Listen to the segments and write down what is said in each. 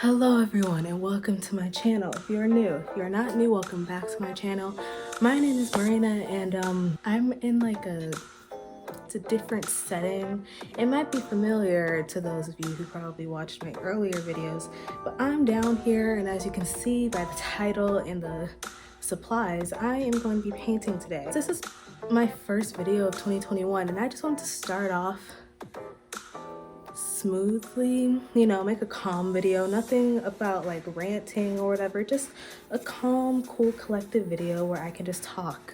Hello everyone and welcome to my channel. If you're new, if you're not new, welcome back to my channel. My name is Marina and I'm in like it's a different setting. It might be familiar to those of you who probably watched my earlier videos, but I'm down here and as you can see by the title and the supplies, I am going to be painting today. This is my first video of 2021 and I just wanted to start off smoothly, you know, make a calm video, nothing about like ranting or whatever, just a calm, cool, collective video where I can just talk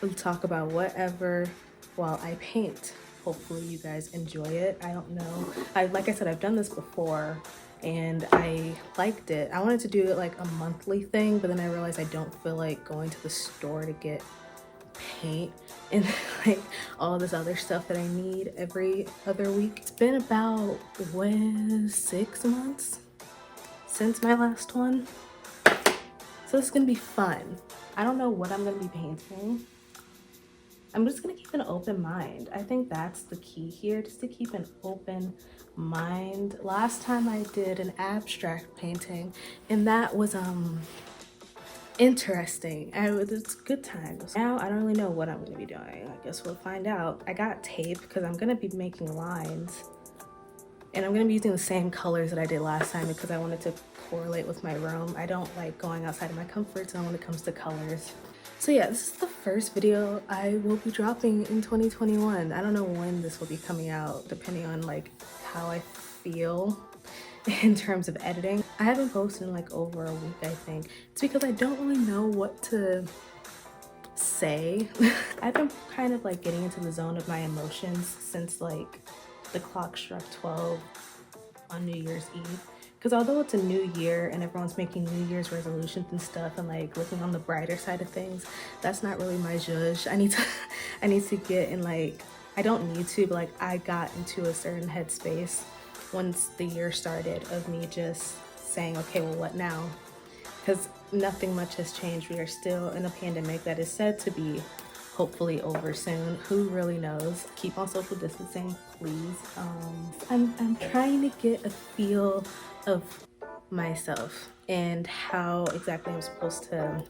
and talk about whatever while I paint. Hopefully you guys enjoy it. I don't know, like I said, I've done this before and I liked it. I wanted to do it like a monthly thing, but then I realized I don't feel like going to the store to get paint and like all this other stuff that I need every other week. It's been about 6 months since my last one, so it's gonna be fun. I don't know what I'm gonna be painting. I'm just gonna keep an open mind. I think that's the key here, just to keep an open mind. Last time I did an abstract painting and that was interesting. It's good times. Now I don't really know what I'm gonna be doing. I guess we'll find out. I got tape because I'm gonna be making lines and I'm gonna be using the same colors that I did last time because I wanted to correlate with my room. I don't like going outside of my comfort zone when it comes to colors. So yeah, this is the first video I will be dropping in 2021. I don't know when this will be coming out, depending on like how I feel in terms of editing. I haven't posted in like over a week, I think. It's because I don't really know what to say. I've been kind of like getting into the zone of my emotions since like the clock struck 12 on New Year's Eve. Because although it's a new year and everyone's making New Year's resolutions and stuff and like looking on the brighter side of things, that's not really my zhuzh. I need to get in like, I don't need to, but like I got into a certain headspace once the year started of me just saying, okay, well, what now? Because nothing much has changed. We are still in a pandemic that is said to be hopefully over soon. Who really knows? Keep on social distancing, please. I'm trying to get a feel of myself and how exactly I'm supposed to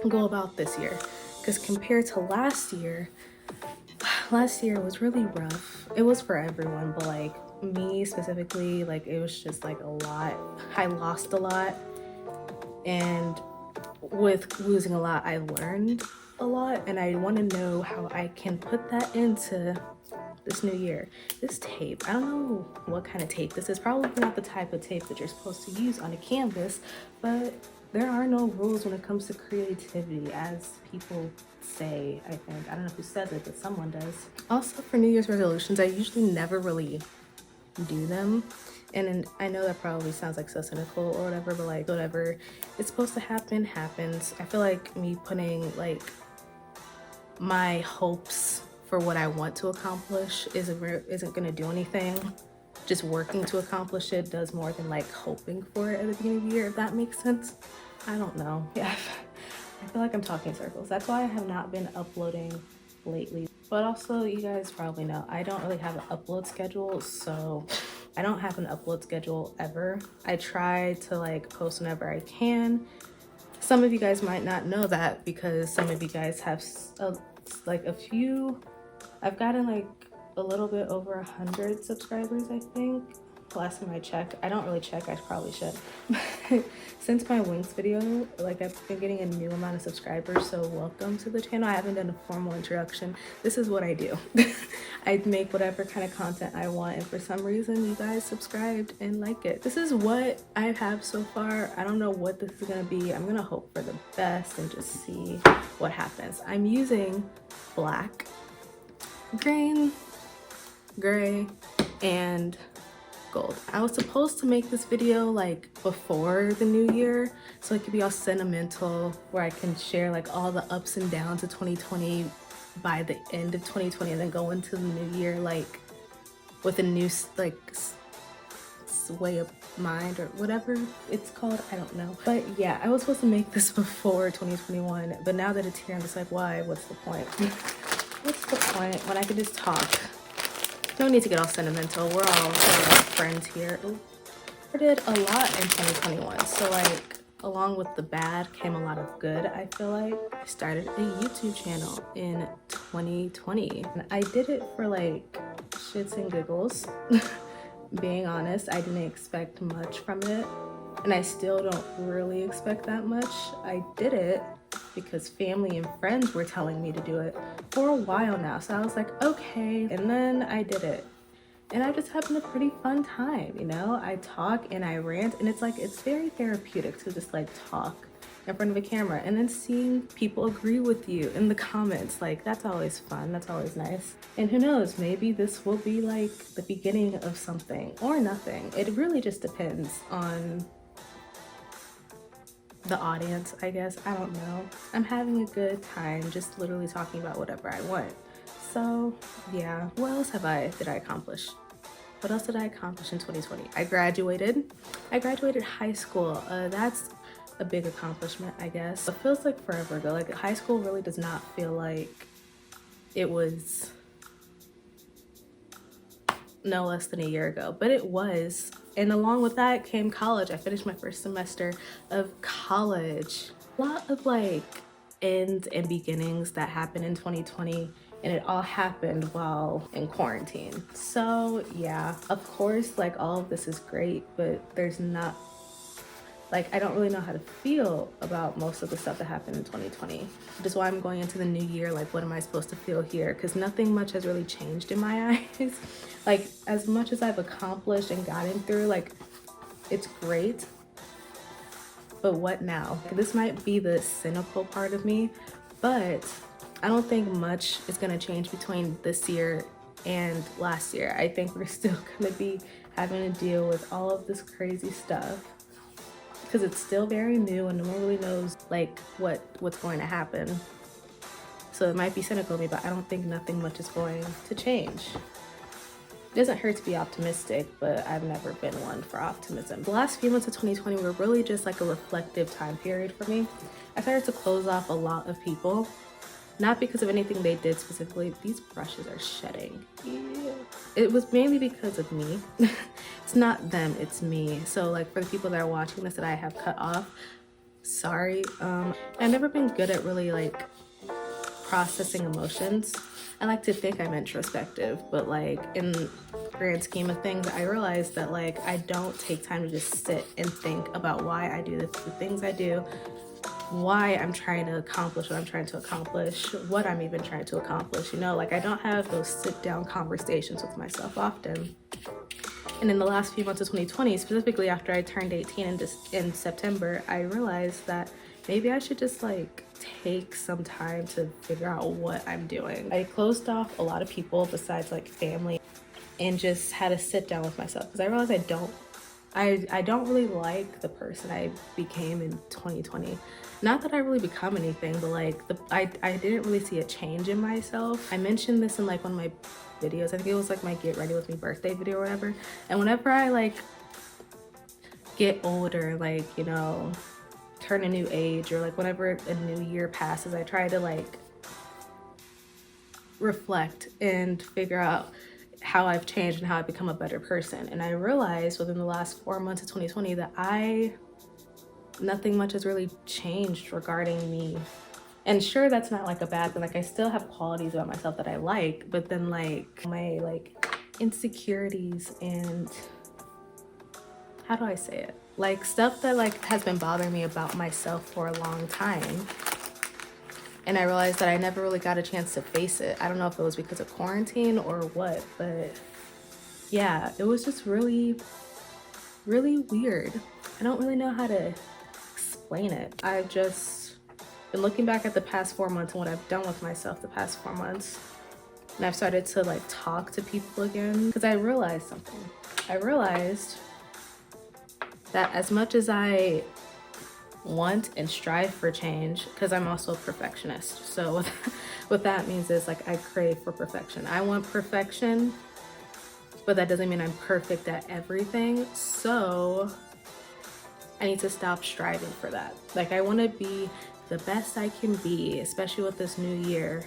go about this year. Because compared to last year was really rough. It was for everyone, but like me specifically, like it was just like a lot. I lost a lot, and with losing a lot I learned a lot, and I want to know how I can put that into this new year. This tape, I don't know what kind of tape this is. Probably not the type of tape that you're supposed to use on a canvas, but there are no rules when it comes to creativity, as people say. I think, I don't know who says it, but someone does. Also, for New Year's resolutions, I usually never really do them, and I know that probably sounds like so cynical or whatever, but like whatever it's supposed to happen happens. I feel like me putting like my hopes for what I want to accomplish isn't gonna do anything. Just working to accomplish it does more than like hoping for it at the beginning of the year, if that makes sense. I don't know. Yeah, I feel like I'm talking circles. That's why I have not been uploading lately. But also, you guys probably know, I don't really have an upload schedule, so I don't have an upload schedule ever. I try to like post whenever I can. Some of you guys might not know that because some of you guys have like a few. I've gotten like a little bit over 100 subscribers, I think. Last time I checked. I don't really check, I probably should. Since my wings video, like I've been getting a new amount of subscribers, so welcome to the channel. I haven't done a formal introduction. This is what I do. I make whatever kind of content I want, and for some reason you guys subscribed and like it. This is what I have so far. I don't know what this is gonna be. I'm gonna hope for the best and just see what happens. I'm using black, green, gray, and gold. I was supposed to make this video like before the new year so it could be all sentimental, where I can share like all the ups and downs of 2020 by the end of 2020 and then go into the new year like with a new like way of mind or whatever it's called. I don't know, but yeah, I was supposed to make this before 2021, but now that it's here I'm just like, why? What's the point? What's the point when I can just talk? Don't need to get all sentimental. We're all sort of like friends here. Ooh. I did a lot in 2021. So like along with the bad came a lot of good, I feel like. I started a YouTube channel in 2020. And I did it for like shits and giggles. Being honest, I didn't expect much from it. And I still don't really expect that much. I did it because family and friends were telling me to do it for a while now. So I was like, okay. And then I did it. And I just having a pretty fun time, you know? I talk and I rant, and it's like, it's very therapeutic to just like talk in front of a camera and then seeing people agree with you in the comments. Like, that's always fun, that's always nice. And who knows, maybe this will be like the beginning of something or nothing. It really just depends on the audience, I guess. I don't know. I'm having a good time just literally talking about whatever I want. So yeah, what else did I accomplish? What else did I accomplish in 2020? I graduated high school. That's a big accomplishment, I guess. It feels like forever ago. Like high school really does not feel like it was no less than a year ago, but it was. And along with that came college. I finished my first semester of college. A lot of like ends and beginnings that happened in 2020, and it all happened while in quarantine. So yeah, of course, like all of this is great, but there's not, like, I don't really know how to feel about most of the stuff that happened in 2020. Which is why I'm going into the new year, like, what am I supposed to feel here? Because nothing much has really changed in my eyes. Like, as much as I've accomplished and gotten through, like, it's great. But what now? This might be the cynical part of me, but I don't think much is gonna change between this year and last year. I think we're still gonna be having to deal with all of this crazy stuff because it's still very new and no one really knows like what's going to happen. So it might be cynical of me, but I don't think nothing much is going to change. It doesn't hurt to be optimistic, but I've never been one for optimism. The last few months of 2020 were really just like a reflective time period for me. I started to close off a lot of people, not because of anything they did specifically. These brushes are shedding. Ew. It was mainly because of me. It's not them, it's me. So like for the people that are watching this that I have cut off, sorry. I've never been good at really like processing emotions. I like to think I'm introspective, but like in the grand scheme of things, I realized that like I don't take time to just sit and think about why I do the things I do, why I'm trying to accomplish what I'm trying to accomplish, what I'm even trying to accomplish, you know? Like I don't have those sit down conversations with myself often. And in the last few months of 2020, specifically after I turned 18 in September, I realized that maybe I should just like take some time to figure out what I'm doing. I closed off a lot of people besides like family and just had to sit down with myself because I realized I don't really like the person I became in 2020. Not that I really become anything, but like I didn't really see a change in myself. I mentioned this in like one of my videos. I think it was like my get ready with me birthday video or whatever. And whenever I like get older, like, you know, turn a new age or like whenever a new year passes, I try to like reflect and figure out how I've changed and how I've become a better person. And I realized within the last 4 months of 2020 that nothing much has really changed regarding me. And sure, that's not like a bad thing. Like I still have qualities about myself that I like, but then like my like insecurities and how do I say it? Like stuff that like has been bothering me about myself for a long time. And I realized that I never really got a chance to face it. I don't know if it was because of quarantine or what, but yeah, it was just really, really weird. I don't really know how to explain it. I've just been looking back at the past 4 months and what I've done with myself the past 4 months. And I've started to like talk to people again because I realized something. I realized that as much as I want and strive for change, because I'm also a perfectionist. So what that means is like I crave for perfection. I want perfection, but that doesn't mean I'm perfect at everything. So I need to stop striving for that. Like I want to be the best I can be, especially with this new year.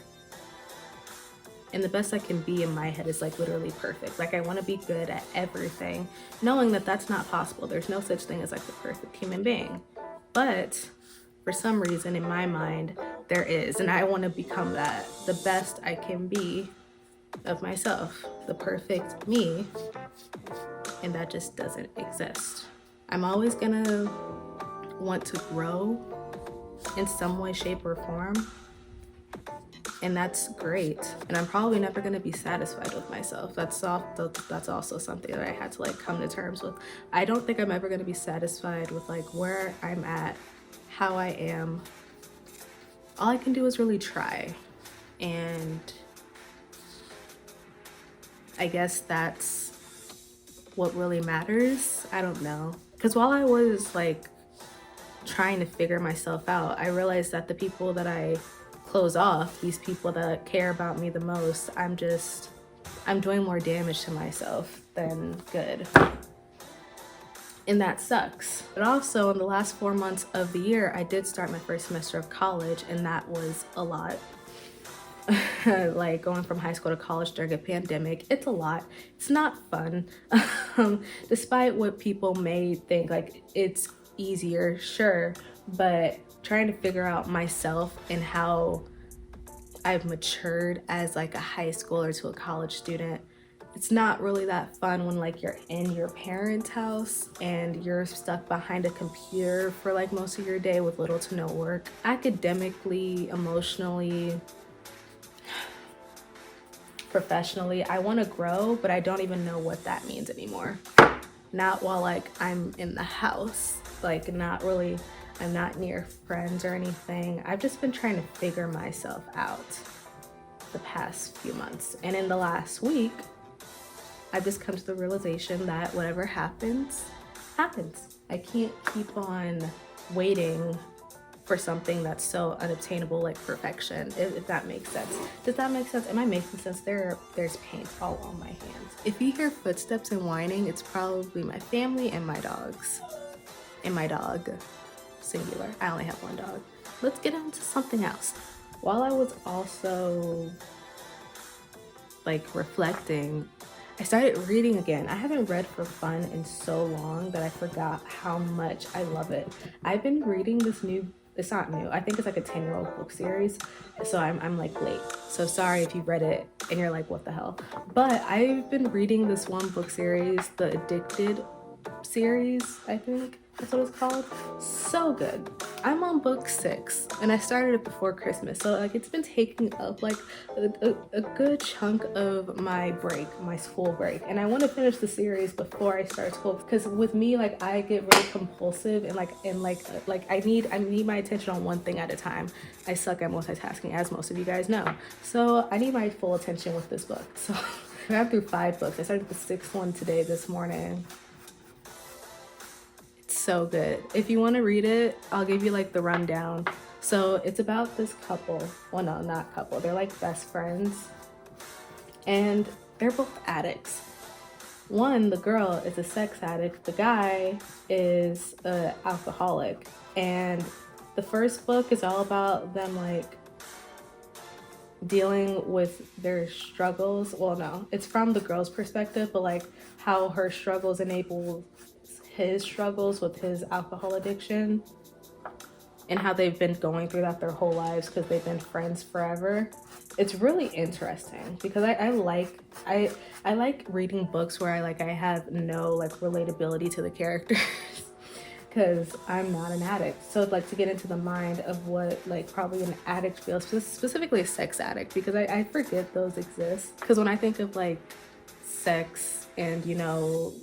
And the best I can be in my head is like literally perfect. Like I want to be good at everything, knowing that that's not possible. There's no such thing as like the perfect human being. But for some reason in my mind, there is. And I want to become that, the best I can be of myself, the perfect me. And that just doesn't exist. I'm always gonna want to grow in some way, shape, or form. And that's great. And I'm probably never gonna be satisfied with myself. That's also something that I had to like come to terms with. I don't think I'm ever gonna be satisfied with like where I'm at, how I am. All I can do is really try. And I guess that's what really matters. I don't know. Because while I was like trying to figure myself out, I realized that the people that I close off, these people that care about me the most, I'm doing more damage to myself than good. And that sucks. But also in the last 4 months of the year, I did start my first semester of college, and that was a lot. Like going from high school to college during a pandemic, it's a lot. It's not fun. Despite what people may think, like it's easier, sure, but trying to figure out myself and how I've matured as like a high schooler to a college student, it's not really that fun when like you're in your parents' house and you're stuck behind a computer for like most of your day with little to no work. Academically, emotionally, professionally, I want to grow, but I don't even know what that means anymore. Not while like I'm in the house, like not really, I'm not near friends or anything. I've just been trying to figure myself out the past few months. And in the last week, I've just come to the realization that whatever happens, happens. I can't keep on waiting for something that's so unobtainable, like perfection, if that makes sense. Does that make sense? Am I making sense? There's paint all on my hands. If you hear footsteps and whining, it's probably my family and my dogs. And my dog, singular. I only have one dog. Let's get into something else. While I was also like reflecting, I started reading again. I haven't read for fun in so long that I forgot how much I love it. I've been reading this new, it's not new, I think it's like a 10-year-old book series, so I'm like late, so sorry if you read it and you're like what the hell, but I've been reading this one book series, the Addicted series, I think that's what it's called. So good. I'm on book 6 and I started it before Christmas, so like it's been taking up like a good chunk of my break, my school break, and I want to finish the series before I start school, because with me, like I get really compulsive and like I need my attention on one thing at a time. I suck at multitasking, as most of you guys know, so I need my full attention with this book. So I got through 5 books. I started the 6th one today, this morning. So good. If you want to read it, I'll give you like the rundown. So it's about this couple. Well, no, not couple. They're like best friends, and they're both addicts. One, the girl, is a sex addict. The guy is an alcoholic. And the first book is all about them like dealing with their struggles. Well, no, it's from the girl's perspective, but like how her struggles enable his struggles with his alcohol addiction, and how they've been going through that their whole lives because they've been friends forever. It's really interesting because I like reading books where I have no like relatability to the characters because I'm not an addict. So like to get into the mind of what like probably an addict feels, specifically a sex addict, because I forget those exist. Because when I think of like sex and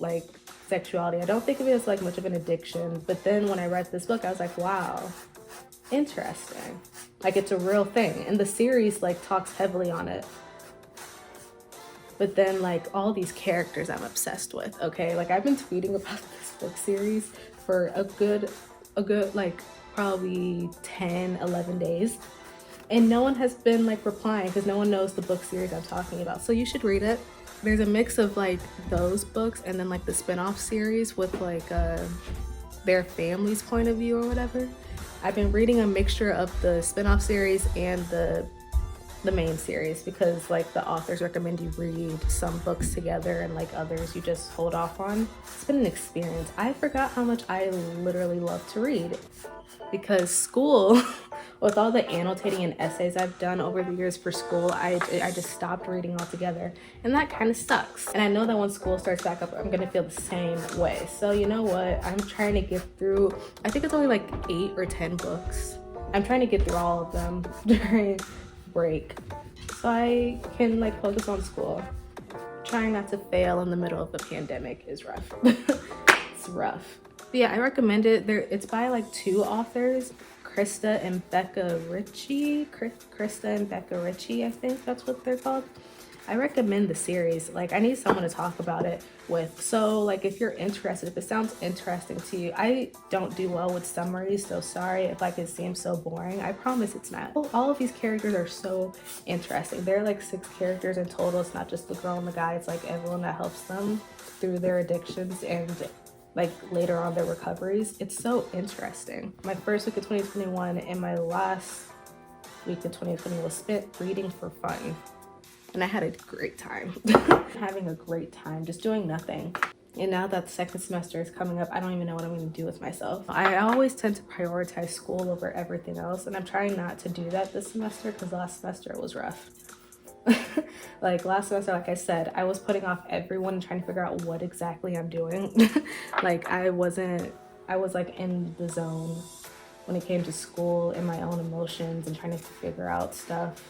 like sexuality, I don't think of it as like much of an addiction. But then when I read this book, I was like, wow, interesting. Like it's a real thing. And the series like talks heavily on it. But then like all these characters I'm obsessed with, okay? Like I've been tweeting about this book series for a good like probably 10-11 days. And no one has been like replying because no one knows the book series I'm talking about. So you should read it. There's a mix of like those books and then like the spin-off series with like their family's point of view or whatever. I've been reading a mixture of the spin-off series and the the main series, because like the authors recommend you read some books together and like others you just hold off on. It's been an experience. I forgot how much I literally love to read, because school with all the annotating and essays I've done over the years for school, I just stopped reading altogether, and that kind of sucks. And I know that when school starts back up, I'm gonna feel the same way. So you know what, I'm trying to get through, I think it's only like 8 or 10 books. I'm trying to get through all of them during break so I can like focus on school. Trying not to fail in the middle of the pandemic is rough. It's rough. But yeah, I recommend it. It's by like 2 authors, Krista and Becca Ritchie. Krista and Becca Ritchie, I think that's what they're called. I recommend the series. Like, I need someone to talk about it with. So like, if you're interested, if it sounds interesting to you, I don't do well with summaries, so sorry if like it seems so boring. I promise it's not. All of these characters are so interesting. There are like 6 characters in total. It's not just the girl and the guy, it's like everyone that helps them through their addictions and like later on their recoveries. It's so interesting. My first week of 2021 and my last week of 2020 was spent reading for fun. And I had a great time. Having a great time, just doing nothing. And now that the second semester is coming up, I don't even know what I'm going to do with myself. I always tend to prioritize school over everything else, and I'm trying not to do that this semester because last semester it was rough. Like last semester, like I said, I was putting off everyone and trying to figure out what exactly I'm doing. Like I was like in the zone when it came to school and my own emotions and trying to figure out stuff.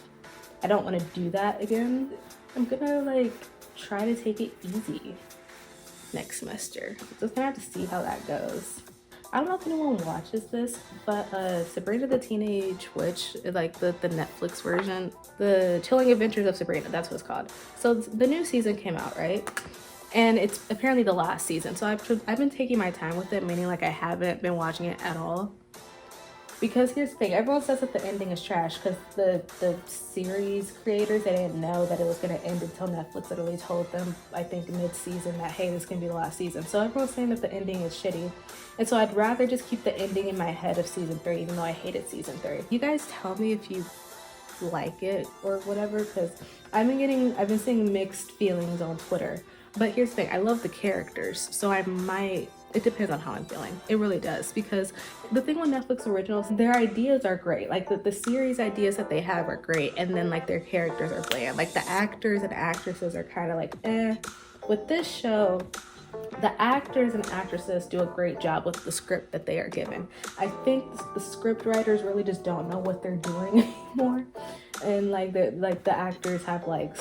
I don't want to do that again. I'm gonna like try to take it easy next semester. Just gonna have to see how that goes. I don't know if anyone watches this, but Sabrina the Teenage Witch, like the Netflix version, The Chilling Adventures of Sabrina, that's what it's called. So the new season came out, right? And it's apparently the last season. So I've been taking my time with it, meaning like I haven't been watching it at all. Because here's the thing, everyone says that the ending is trash because the series creators, they didn't know that it was going to end until Netflix literally told them, I think mid-season, that hey, this is going to be the last season. So everyone's saying that the ending is shitty. And so I'd rather just keep the ending in my head of season 3, even though I hated season 3. You guys tell me if you like it or whatever, because I've been seeing mixed feelings on Twitter. But here's the thing, I love the characters, so it depends on how I'm feeling. It really does, because the thing with Netflix originals, their ideas are great. Like the series ideas that they have are great, and then like their characters are bland. Like the actors and actresses are kind of like eh. With this show, the actors and actresses do a great job with the script that they are given. I think the script writers really just don't know what they're doing anymore, and like the actors have like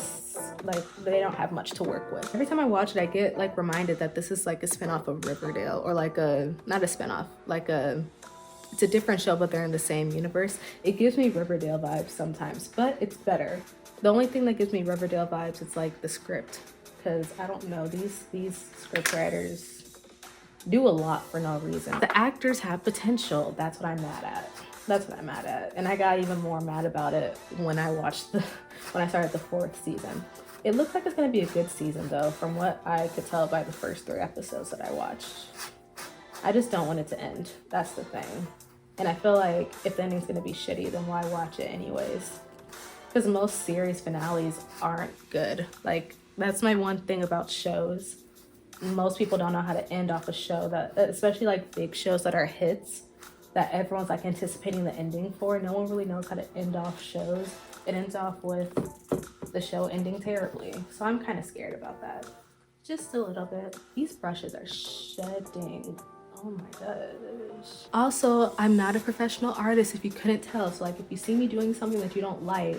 they don't have much to work with. Every time I watch it, I get like reminded that this is like a spinoff of Riverdale, or like not a spinoff, like it's a different show, but they're in the same universe. It gives me Riverdale vibes sometimes, but it's better. The only thing that gives me Riverdale vibes is like the script, because I don't know, these script writers do a lot for no reason. The actors have potential. That's what I'm mad at. That's what I'm mad at. And I got even more mad about it when I started the 4th season. It looks like it's gonna be a good season though, from what I could tell by the first 3 episodes that I watched. I just don't want it to end. That's the thing. And I feel like if the ending's gonna be shitty, then why watch it anyways? Because most series finales aren't good. Like, that's my one thing about shows. Most people don't know how to end off a show, that, especially like big shows that are hits, that everyone's like anticipating the ending for. No one really knows how to end off shows. It ends off with the show ending terribly. So I'm kind of scared about that. Just a little bit. These brushes are shedding. Oh my gosh. Also, I'm not a professional artist, if you couldn't tell. So like if you see me doing something that you don't like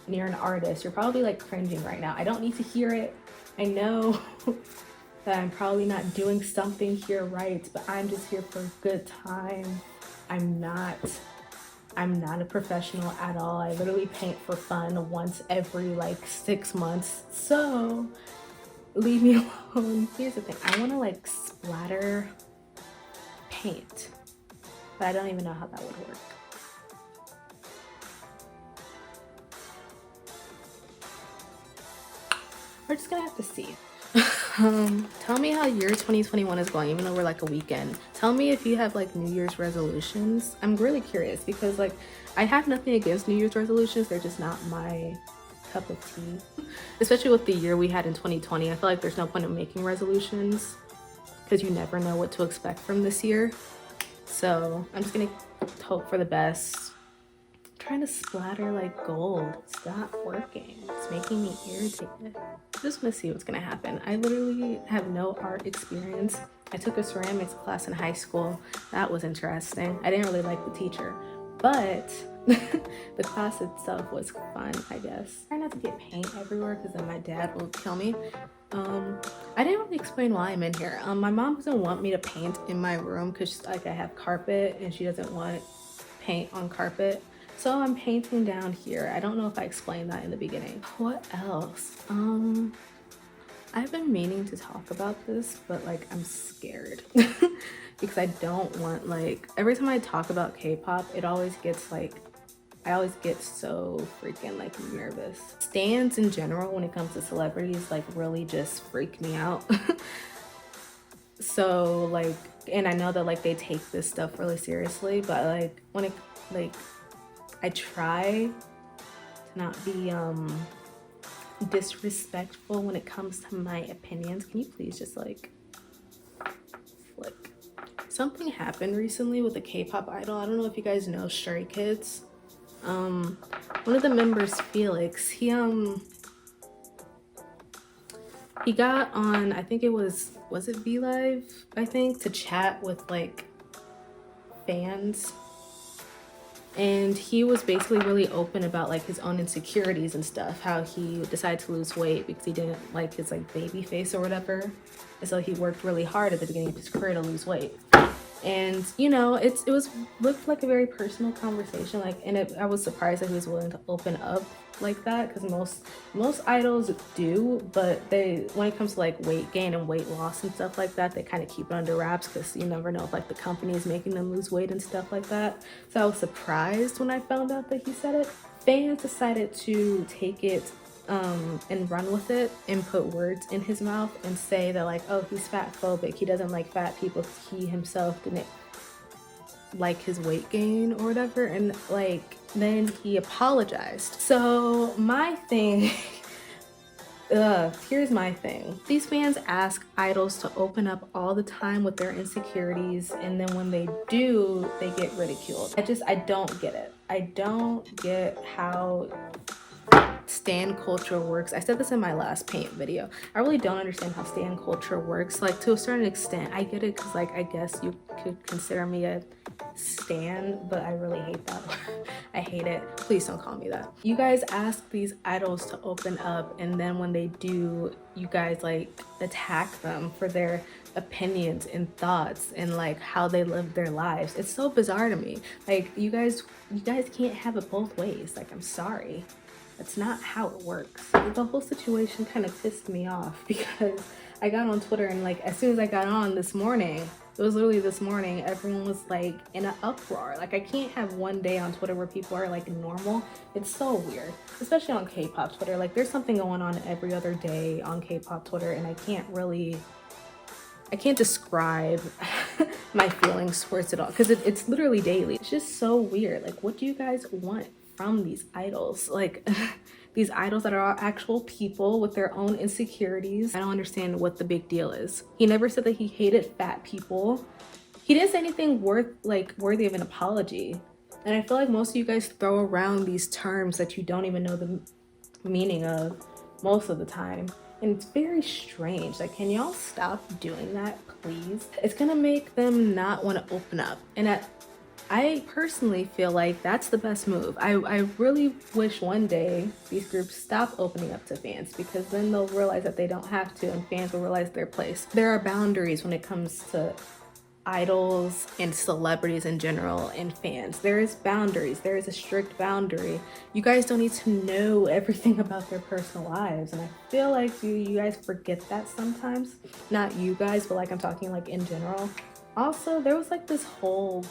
and you're an artist, you're probably like cringing right now. I don't need to hear it. I know that I'm probably not doing something here right, but I'm just here for a good time. I'm not a professional at all. I literally paint for fun once every like 6 months. So leave me alone. Here's the thing, I want to like splatter paint, but I don't even know how that would work. We're just gonna have to see. Tell me how your 2021 is going, even though we're like a weekend. Tell me if you have like New Year's resolutions. I'm really curious because like I have nothing against New Year's resolutions. They're just not my cup of tea. Especially with the year we had in 2020. I feel like there's no point in making resolutions because you never know what to expect from this year. So I'm just gonna hope for the best. Trying to splatter like gold. It's not working. It's making me irritated. I just want to see what's gonna happen. I literally have no art experience. I took a ceramics class in high school. That was interesting. I didn't really like the teacher, but the class itself was fun, I guess. Try not to get paint everywhere because then my dad will kill me. I didn't really explain why I'm in here. My mom doesn't want me to paint in my room because like I have carpet and she doesn't want paint on carpet. So I'm painting down here. I don't know if I explained that in the beginning. What else? I've been meaning to talk about this, but like I'm scared because I don't want like, every time I talk about K-pop, it always gets like, I always get so freaking like nervous. Stans in general when it comes to celebrities like really just freak me out. So like, and I know that like they take this stuff really seriously, but like when it like, I try to not be disrespectful when it comes to my opinions. Can you please just like flick? Something happened recently with a K-pop idol. I don't know if you guys know Stray Kids. One of the members, Felix, he got on, I think it was it V Live, I think, to chat with like fans. And he was basically really open about like his own insecurities and stuff, how he decided to lose weight because he didn't like his like baby face or whatever. And so he worked really hard at the beginning of his career to lose weight. And you know, it looked like a very personal conversation, like, and I was surprised that he was willing to open up like that because most idols do, but when it comes to like weight gain and weight loss and stuff like that, they kind of keep it under wraps because you never know if like the company is making them lose weight and stuff like that. So I was surprised when I found out that he said it. Fans decided to take it and run with it and put words in his mouth and say that like, oh, he's fat phobic, he doesn't like fat people, he himself didn't like his weight gain or whatever, and like then he apologized. So my thing here's my thing. These fans ask idols to open up all the time with their insecurities, and then when they do, they get ridiculed. I don't get it. I don't get how stan culture works. I said this in my last paint video. I really don't understand how stan culture works. Like to a certain extent, I get it because like I guess you could consider me a stan, but I really hate that word. I hate it. Please don't call me that. You guys ask these idols to open up, and then when they do, you guys like attack them for their opinions and thoughts and like how they live their lives. It's so bizarre to me. Like you guys can't have it both ways. Like I'm sorry. That's not how it works. The whole situation kind of pissed me off because I got on Twitter and like as soon as I got on this morning, it was literally this morning, everyone was like in an uproar. Like I can't have one day on Twitter where people are like normal. It's so weird, especially on K-pop Twitter. Like there's something going on every other day on K-pop Twitter and I can't describe my feelings towards it all because it's literally daily. It's just so weird. Like what do you guys want from these idols? Like these idols that are actual people with their own insecurities. I don't understand what the big deal is. He never said that he hated fat people. He didn't say anything worthy of an apology. And I feel like most of you guys throw around these terms that you don't even know the meaning of most of the time. And it's very strange. Like, can y'all stop doing that, please? It's gonna make them not want to open up. And I personally feel like that's the best move. I really wish one day these groups stop opening up to fans because then they'll realize that they don't have to and fans will realize their place. There are boundaries when it comes to idols and celebrities in general and fans. There is boundaries. There is a strict boundary. You guys don't need to know everything about their personal lives, and I feel like you guys forget that sometimes. Not you guys, but like I'm talking like in general. Also, there was this whole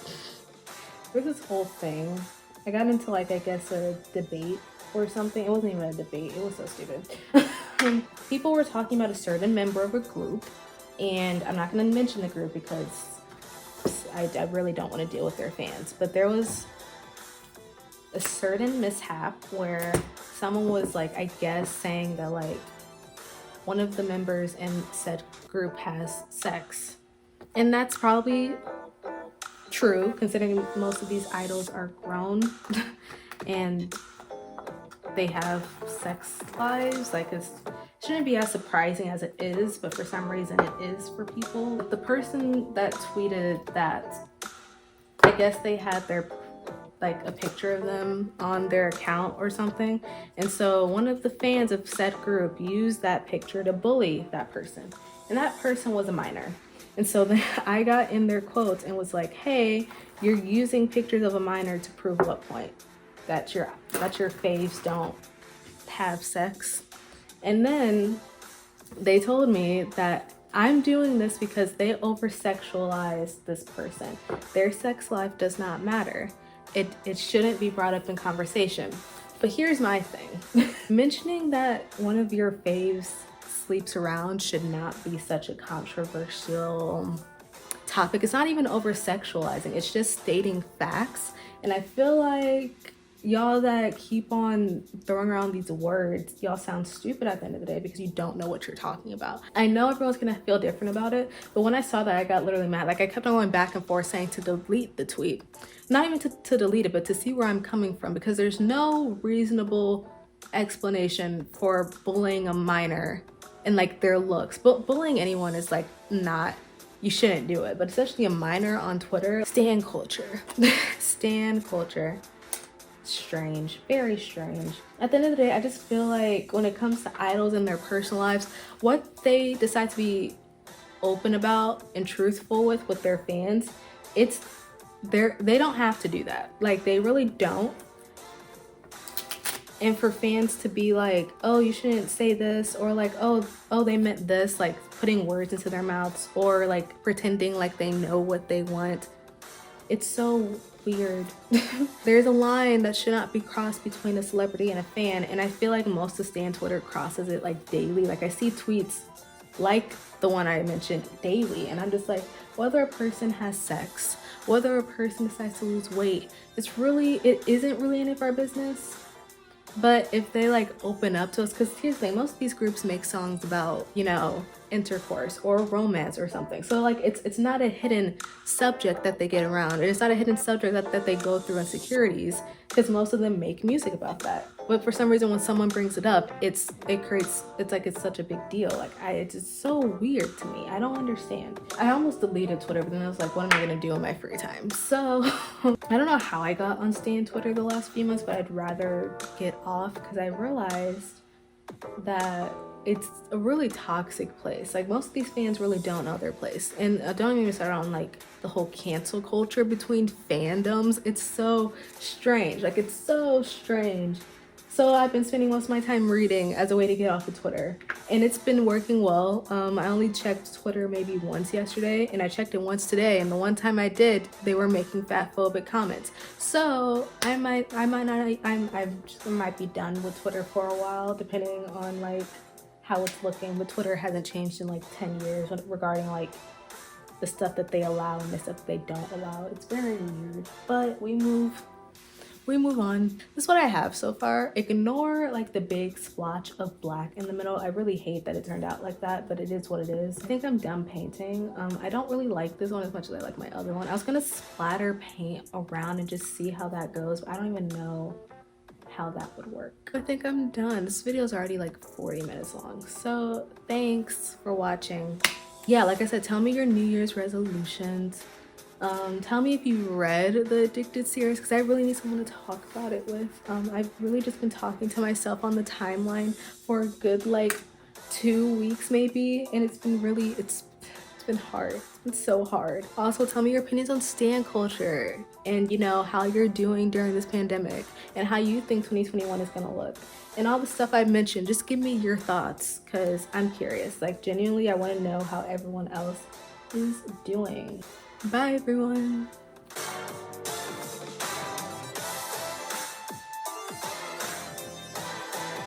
thing. I got into like I guess a debate or something. It wasn't even a debate. It was so stupid. People were talking about a certain member of a group, and I'm not going to mention the group because I really don't want to deal with their fans, but there was a certain mishap where someone was like, I guess, saying that like one of the members in said group has sex. And that's probably true, considering most of these idols are grown and they have sex lives. Like, it shouldn't be as surprising as it is, but for some reason it is for people. The person that tweeted that, I guess they had their like a picture of them on their account or something, and so one of the fans of said group used that picture to bully that person, and that person was a minor. And so then I got in their quotes and was like, hey, you're using pictures of a minor to prove what point? That your faves don't have sex. And then they told me that I'm doing this because they over-sexualize this person. Their sex life does not matter. It shouldn't be brought up in conversation. But here's my thing. Mentioning that one of your faves sleeps around should not be such a controversial topic. It's not even over-sexualizing. It's just stating facts. And I feel like y'all that keep on throwing around these words, y'all sound stupid at the end of the day because you don't know what you're talking about. I know everyone's gonna feel different about it, but when I saw that, I got literally mad. Like, I kept on going back and forth saying to delete the tweet. Not even to delete it, but to see where I'm coming from, because there's no reasonable explanation for bullying a minor and like their looks. But bullying anyone is like not, you shouldn't do it, but especially a minor on Twitter. Stan culture. Stan culture. Strange, very strange. At the end of the day, I just feel like when it comes to idols and their personal lives, what they decide to be open about and truthful with their fans, they don't have to do that. Like, they really don't. And for fans to be like, oh, you shouldn't say this, or like, oh they meant this, like putting words into their mouths, or like pretending like they know what they want, it's so weird. There's a line that should not be crossed between a celebrity and a fan, and I feel like most of Stan Twitter crosses it like daily. Like, I see tweets like the one I mentioned daily, and I'm just like, whether a person has sex, whether a person decides to lose weight, it isn't really any of our business. But if they like open up to us, because here's the thing, most of these groups make songs about, you know, intercourse or romance or something. So like, it's not a hidden subject that they get around. And it's not a hidden subject that they go through insecurities, because most of them make music about that. But for some reason, when someone brings it up, it's like it's such a big deal. Like, it's just so weird to me. I don't understand. I almost deleted Twitter, but then I was like, what am I gonna do in my free time? So I don't know how I got on Stan Twitter the last few months, but I'd rather get off, because I realized that it's a really toxic place. Like, most of these fans really don't know their place. And don't even start on like the whole cancel culture between fandoms. It's so strange. Like, it's so strange. So I've been spending most of my time reading as a way to get off of Twitter, and it's been working well. I only checked Twitter maybe once yesterday, and I checked it once today, and the one time I did, they were making fatphobic comments. So I might be done with Twitter for a while, depending on like how it's looking. But Twitter hasn't changed in like 10 years regarding like the stuff that they allow and the stuff that they don't allow. It's very weird, but we move on. This is what I have so far. Ignore like the big splotch of black in the middle. I really hate that it turned out like that, but it is what it is. I think I'm done painting. I don't really like this one as much as I like my other one. I was gonna splatter paint around and just see how that goes, but I don't even know how that would work. I think I'm done. This video is already like 40 minutes long. So thanks for watching. Yeah, like I said, tell me your New Year's resolutions. Tell me if you read the Addicted series, because I really need someone to talk about it with. I've really just been talking to myself on the timeline for a good like 2 weeks maybe, and it's been hard. It's been so hard. Also, tell me your opinions on stan culture, and you know, how you're doing during this pandemic, and how you think 2021 is gonna look, and all the stuff I mentioned. Just give me your thoughts, because I'm curious. Like, genuinely, I want to know how everyone else is doing. Bye everyone.